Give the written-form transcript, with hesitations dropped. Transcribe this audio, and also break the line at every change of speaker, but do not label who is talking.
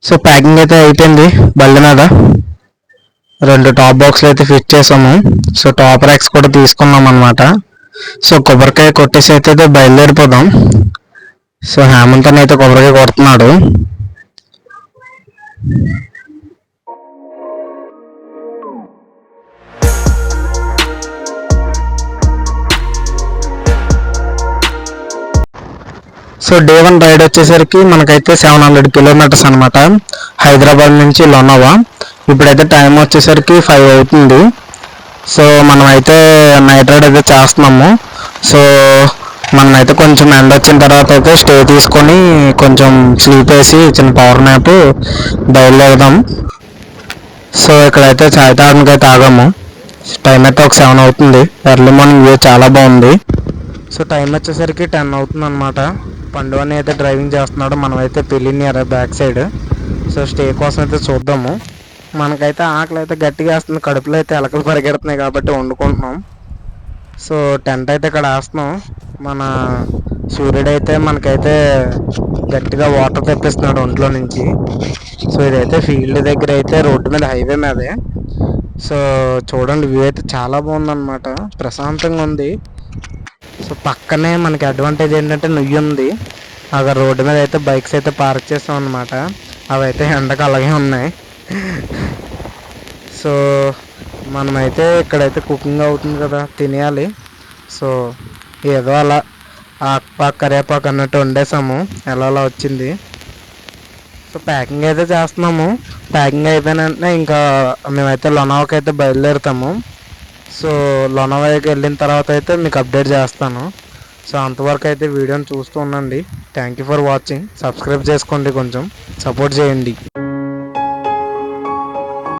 So packing అయితే అయిపోయింది బండి మీద. 2 టాప్ బాక్స్లు అయితే ఫిట్ చేసాము. సో టాప్ ర్యాక్స్ కూడా తీసుకున్నాం అనమాట. సో కొబ్బరికాయ కొట్టేసి అయితే బయలుదేరిపోదాం. సో హేమంత్ అయితే కొబ్బరికాయ కొడుతున్నాడు. సో డే 1 రైడ్ వచ్చేసరికి మనకైతే 700 కిలోమీటర్స్ అనమాట, హైదరాబాద్ నుంచి లోనావా. ఇప్పుడైతే టైం వచ్చేసరికి 5 అవుతుంది. సో మనమైతే నైట్ రైడ్ అయితే చేస్తున్నాము. సో మనమైతే కొంచెం ఎండ వచ్చిన తర్వాత అయితే స్టే తీసుకొని కొంచెం స్లీప్ వేసి చిన్న పవర్ న్యాప్ బయలుదేరదాం. సో ఇక్కడైతే చాయ్ తాగడానికి అయితే ఆగాము. టైం అయితే ఒక 7 అవుతుంది. ఎర్లీ మార్నింగ్ వ్యూ చాలా బాగుంది. సో టైం వచ్చేసరికి 10 అవుతుంది అనమాట. పండు అని అయితే డ్రైవింగ్ చేస్తున్నాడు, మనమైతే పెళ్ళినియర్ బ్యాక్ సైడ్. సో స్టే కోసం అయితే చూద్దాము. మనకైతే ఆకలి అయితే గట్టిగా వేస్తుంది, కడుపులో అయితే ఎలకలు పరిగెడుతున్నాయి కాబట్టి వండుకుంటున్నాం. సో టెంట్ అయితే ఇక్కడ వేస్తున్నాం. మన సూర్యుడు అయితే మనకైతే గట్టిగా వాటర్ తెప్పిస్తున్నాడు ఒంట్లో నుంచి. సో ఇదైతే ఫీల్డ్ దగ్గర అయితే రోడ్డు మీద, హైవే మీదే. సో చూడండి వ్యూ అయితే చాలా బాగుందన్నమాట, ప్రశాంతంగా ఉంది. సో పక్కనే మనకి అడ్వాంటేజ్ ఏంటంటే నుయ్యి ఉంది. అక్కడ రోడ్డు మీద అయితే బైక్స్ అయితే పార్క్ చేస్తాం అనమాట. అవి అయితే ఎండకు అలాగే ఉన్నాయి. సో మనమైతే ఇక్కడైతే కుకింగ్ అవుతుంది కదా, తినేయాలి. సో ఏదో అలా ఆకుపాకు కరివేపాకు అన్నట్టు వండేసాము, ఎలా అలా వచ్చింది. సో ప్యాకింగ్ అయితే చేస్తున్నాము. ప్యాకింగ్ అయిపోయిన వెంటనే ఇంకా మేమైతే లోనావాకి అయితే బయలుదేరుతాము. సో లోనావాకి వెళ్ళిన తర్వాత అయితే మీకు అప్డేట్ చేస్తాను. సో అంతవరకు అయితే వీడియోని చూస్తూ ఉండండి. Thank you for watching. Subscribe చేసుకోండి, కొంచెం సపోర్ట్ చేయండి.